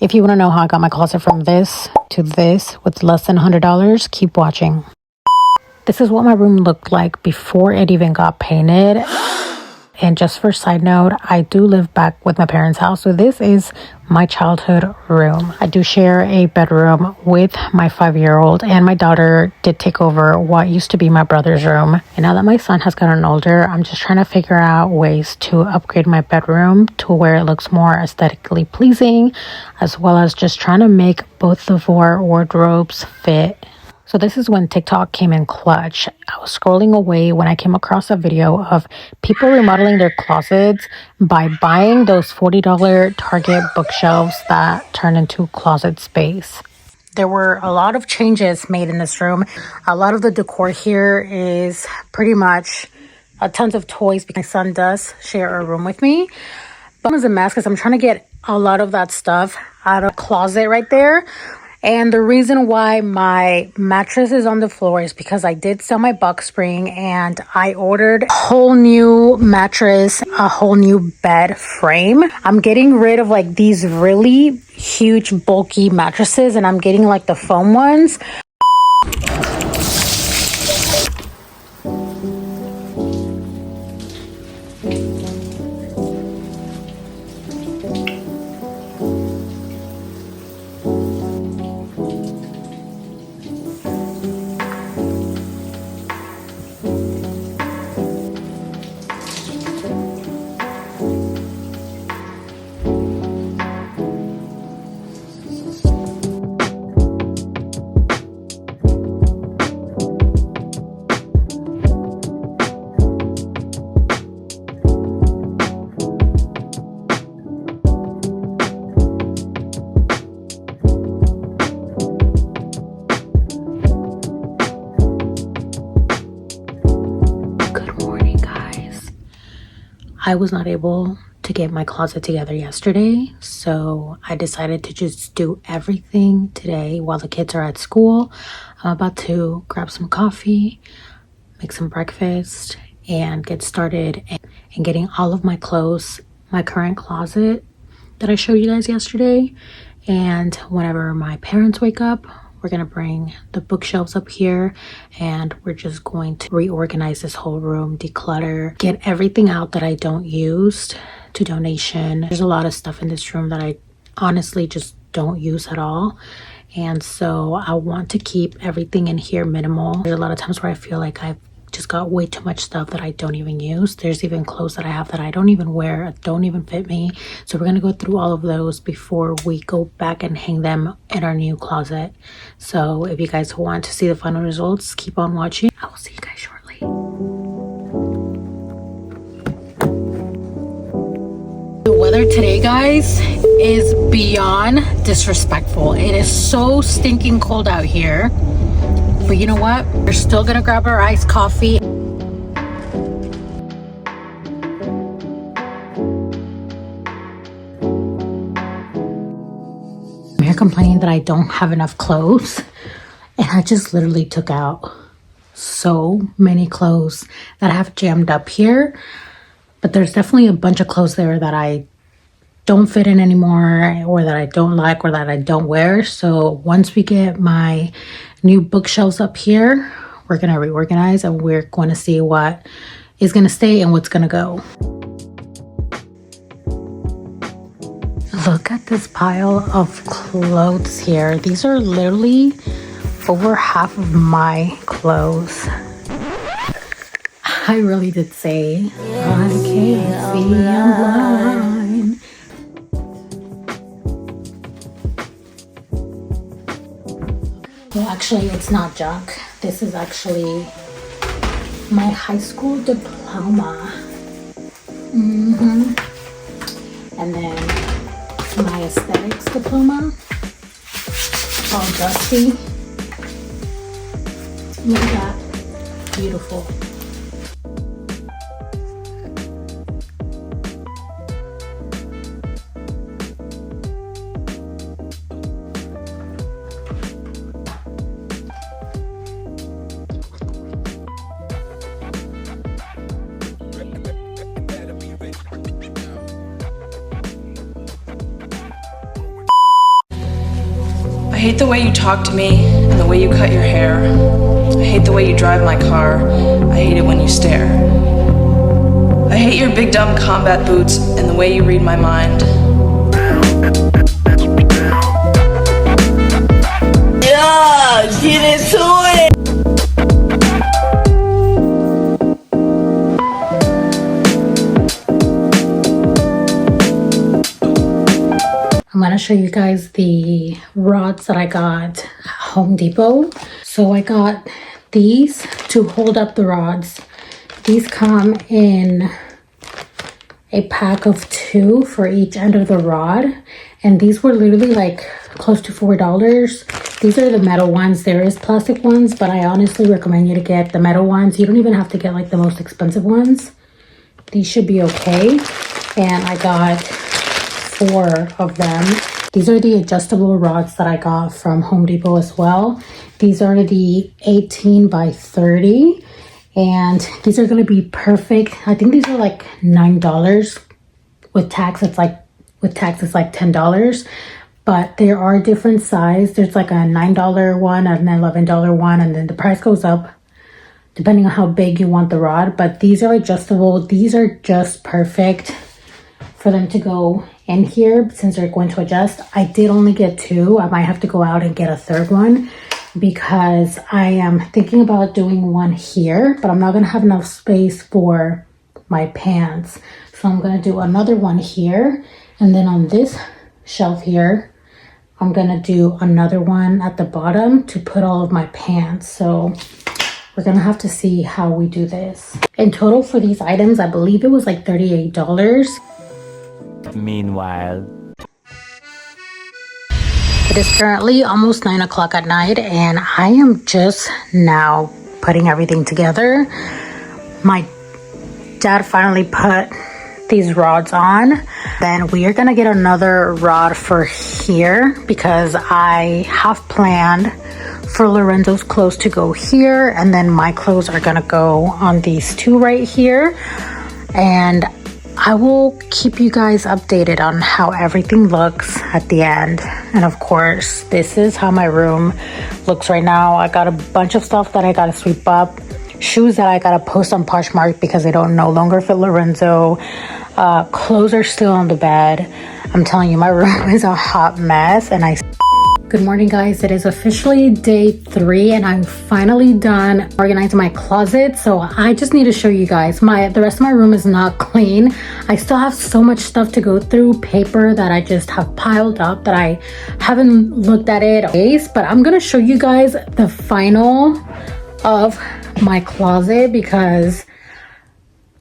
If you want to know how I got my closet from this to this with less than $100, keep watching. This is what my room looked like before it even got painted. And just for side note, I do live back with my parents' house, so this is my childhood room. I do share a bedroom with my 5-year-old, and my daughter did take over what used to be my brother's room. And now that my son has gotten older, I'm just trying to figure out ways to upgrade my bedroom to where it looks more aesthetically pleasing, as well as just trying to make both of our wardrobes fit. So this is when TikTok came in clutch. I was scrolling away when I came across a video of people remodeling their closets by buying those $40 Target bookshelves that turn into closet space. There were a lot of changes made in this room. A lot of the decor here is pretty much tons of toys because my son does share a room with me. But it's a mess because I'm trying to get a lot of that stuff out of the closet right there. And the reason why my mattress is on the floor is because I did sell my box spring and I ordered a whole new mattress, a whole new bed frame. I'm getting rid of like these really huge bulky mattresses and I'm getting like the foam ones. I was not able to get my closet together yesterday, so I decided to just do everything today while the kids are at school. I'm about to grab some coffee, make some breakfast, and get started and getting all of my clothes, my current closet that I showed you guys yesterday. And whenever my parents wake up, we're gonna bring the bookshelves up here and we're just going to reorganize this whole room, declutter, get everything out that I don't use to donation. There's a lot of stuff in this room that I honestly just don't use at all. And so I want to keep everything in here minimal. There's a lot of times where I feel like I've just got way too much stuff that I don't even use. There's even clothes that I have that I don't even wear, don't even fit me. So we're gonna go through all of those before we go back and hang them in our new closet. So if you guys want to see the final results, keep on watching. I will see you guys shortly. The weather today, guys, is beyond disrespectful. It is so stinking cold out here. But you know what? We're still gonna grab our iced coffee. I'm here complaining that I don't have enough clothes. And I just literally took out so many clothes that I have jammed up here. But there's definitely a bunch of clothes there that I don't fit in anymore, or that I don't like, or that I don't wear. So once we get my new bookshelves up here, we're gonna reorganize and we're going to see what is gonna stay and what's gonna go. Look at this pile of clothes here. These are literally over half of my clothes. I really did say, I can't see, I'm blind. Well, actually, it's not junk. This is actually my high school diploma. And then my aesthetics diploma. All dusty. Look at that. Beautiful. hate the way you talk to me and the way you cut your hair. I hate the way you drive my car. I hate it when you stare. I hate your big dumb combat boots and the way you read my mind. Yeah, get into it! I'm gonna show you guys the rods that I got at Home Depot. So I got these to hold up the rods. These come in a pack of 2 for each end of the rod. And these were literally like close to $4. These are the metal ones. There is plastic ones, but I honestly recommend you to get the metal ones. You don't even have to get like the most expensive ones. These should be okay. And I got 4 of them. These are the adjustable rods that I got from Home Depot as well. These are the 18 by 30 and these are going to be perfect. I think these are like $9 with tax. It's like $10, but there are different size. There's like a $9 one and an $11 one, and then the price goes up depending on how big you want the rod. But these are adjustable. These are just perfect for them to go in here since they're going to adjust. I did only get 2. I might have to go out and get a 3rd one because I am thinking about doing one here, but I'm not going to have enough space for my pants. So I'm going to do another one here, and then on this shelf here I'm going to do another one at the bottom to put all of my pants. So we're going to have to see how we do this. In total for these items, I believe it was like $38. Meanwhile, it is currently almost 9 o'clock at night and I am just now putting everything together. My dad finally put these rods on. Then we are gonna get another rod for here because I have planned for Lorenzo's clothes to go here, and then my clothes are gonna go on these 2 right here. And I will keep you guys updated on how everything looks at the end. And of course, this is how my room looks right now. I got a bunch of stuff that I gotta sweep up. Shoes that I gotta post on Poshmark because they don't no longer fit Lorenzo. Clothes are still on the bed. I'm telling you, my room is a hot mess. And Good morning, guys. It is officially day 3 and I'm finally done organizing my closet. So I just need to show you guys the rest of my room is not clean. I still have so much stuff to go through, paper that I just have piled up that I haven't looked at it. But I'm gonna show you guys the final of my closet because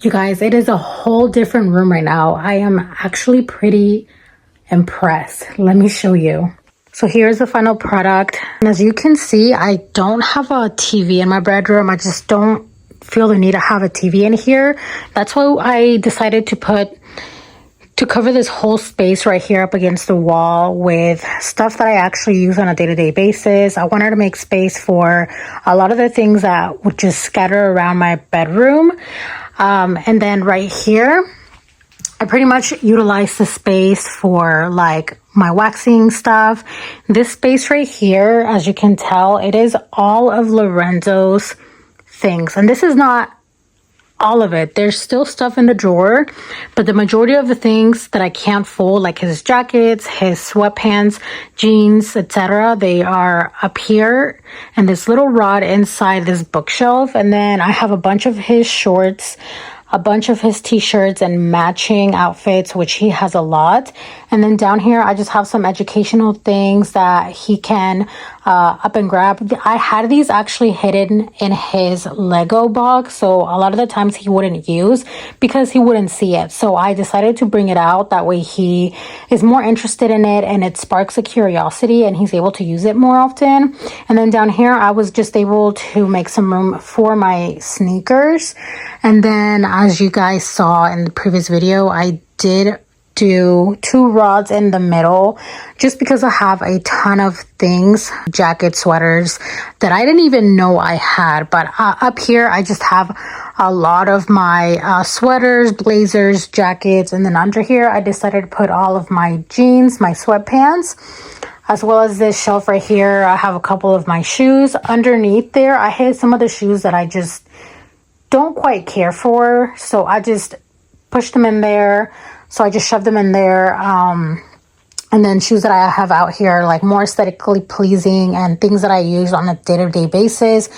you guys, it is a whole different room right now. I am actually pretty impressed. Let me show you. So here's the final product. And as you can see, I don't have a TV in my bedroom. I just don't feel the need to have a TV in here. That's why I decided to cover this whole space right here up against the wall with stuff that I actually use on a day-to-day basis. I wanted to make space for a lot of the things that would just scatter around my bedroom. And then right here, I pretty much utilize the space for like my waxing stuff. This space right here, as you can tell, it is all of Lorenzo's things. And this is not all of it. There's still stuff in the drawer, but the majority of the things that I can't fold, like his jackets, his sweatpants, jeans, etc., they are up here and this little rod inside this bookshelf. And then I have a bunch of his shorts, a bunch of his t-shirts and matching outfits, which he has a lot. And then down here, I just have some educational things that he can up and grab. I had these actually hidden in his Lego box, so a lot of the times he wouldn't use because he wouldn't see it. So I decided to bring it out. That way he is more interested in it and it sparks a curiosity and he's able to use it more often. And then down here, I was just able to make some room for my sneakers. And then as you guys saw in the previous video, I did do 2 rods in the middle just because I have a ton of things, jackets, sweaters that I didn't even know I had. But up here, I just have a lot of my sweaters, blazers, jackets. And then under here, I decided to put all of my jeans, my sweatpants. as well as this shelf right here. I have a couple of my shoes. Underneath there, I hid some of the shoes that I just don't quite care for, so I just pushed them in there. So I just shoved them in there. And then shoes that I have out here, like more aesthetically pleasing and things that I use on a day-to-day basis.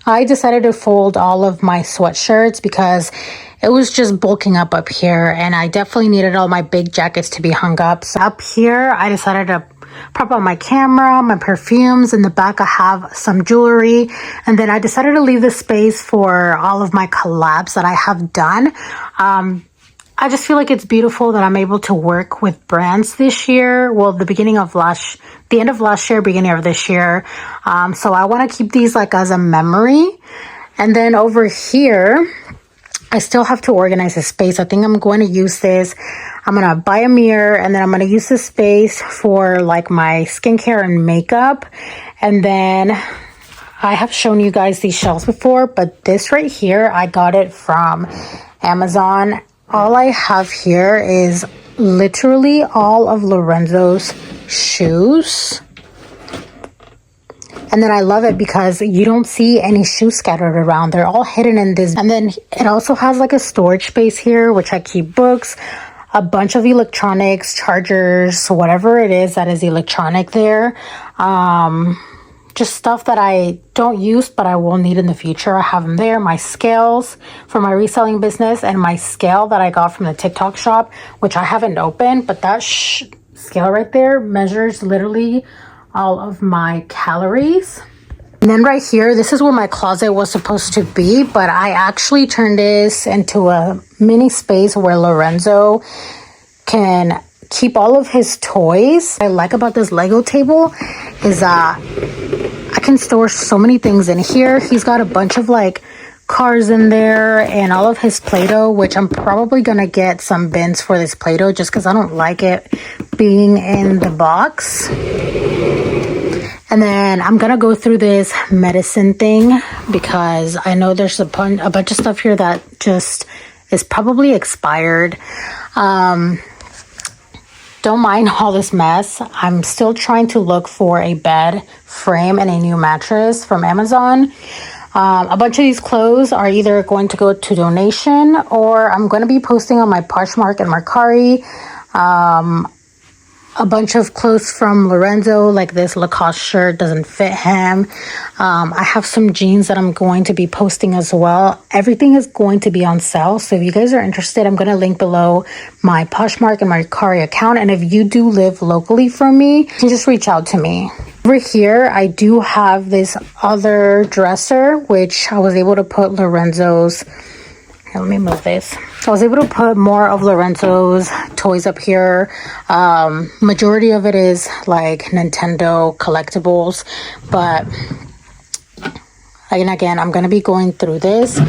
I decided to fold all of my sweatshirts because it was just bulking up here, and I definitely needed all my big jackets to be hung up. So up here, I decided to prop up my camera, my perfumes. In the back, I have some jewelry. And then I decided to leave the space for all of my collabs that I have done. I just feel like it's beautiful that I'm able to work with brands this year. Well, the end of last year, beginning of this year. So I want to keep these like as a memory. And then over here, I still have to organize the space. I think I'm going to use this. I'm going to buy a mirror, and then I'm going to use this space for like my skincare and makeup. And then I have shown you guys these shelves before, but this right here, I got it from Amazon. All I have here is literally all of Lorenzo's shoes. And then I love it because you don't see any shoes scattered around. They're all hidden in this. And then it also has like a storage space here, which I keep books, a bunch of electronics, chargers, whatever it is that is electronic there. Just stuff that I don't use, but I will need in the future. I have them there. My scales for my reselling business, and my scale that I got from the TikTok shop, which I haven't opened, but that scale right there measures literally all of my calories. And then right here, this is where my closet was supposed to be, but I actually turned this into a mini space where Lorenzo can keep all of his toys. What I like about this Lego table is I can store so many things in here. He's got a bunch of like cars in there and all of his Play-Doh, which I'm probably gonna get some bins for this Play-Doh just because I don't like it being in the box. And then I'm gonna go through this medicine thing because I know there's a bunch of stuff here that just is probably expired. Don't mind all this mess. I'm still trying to look for a bed frame and a new mattress from Amazon. A bunch of these clothes are either going to go to donation, or I'm going to be posting on my Poshmark and Mercari. A bunch of clothes from Lorenzo, like this Lacoste shirt doesn't fit him. I have some jeans that I'm going to be posting as well. Everything is going to be on sale. So if you guys are interested, I'm going to link below my Poshmark and my Mercari account. And if you do live locally from me, you can just reach out to me. Over here, I do have this other dresser, which I was able to put Lorenzo's. Here, let me move this. I was able to put more of Lorenzo's toys up here. Majority of it is like Nintendo collectibles, but again, I'm going to be going through this,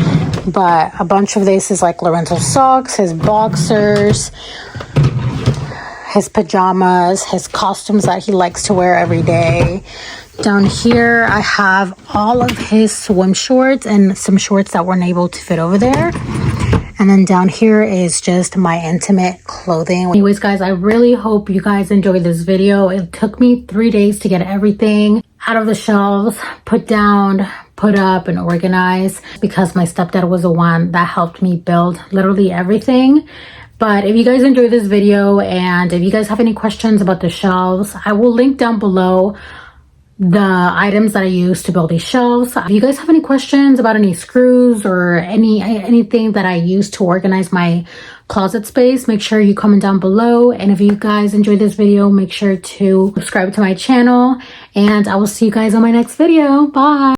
but a bunch of this is like Lorenzo's socks, his boxers, his pajamas, his costumes that he likes to wear every day. Down here, I have all of his swim shorts and some shorts that weren't able to fit over there. And then down here is just my intimate clothing. Anyways, guys, I really hope you guys enjoyed this video. It took me 3 days to get everything out of the shelves, put down, put up, and organize, because my stepdad was the one that helped me build literally everything. But if you guys enjoyed this video, and if you guys have any questions about the shelves, I will link down below the items that I use to build these shelves. If you guys have any questions about any screws or anything that I use to organize my closet space, make sure you comment down below. And if you guys enjoyed this video, make sure to subscribe to my channel, and I will see you guys on my next video. Bye.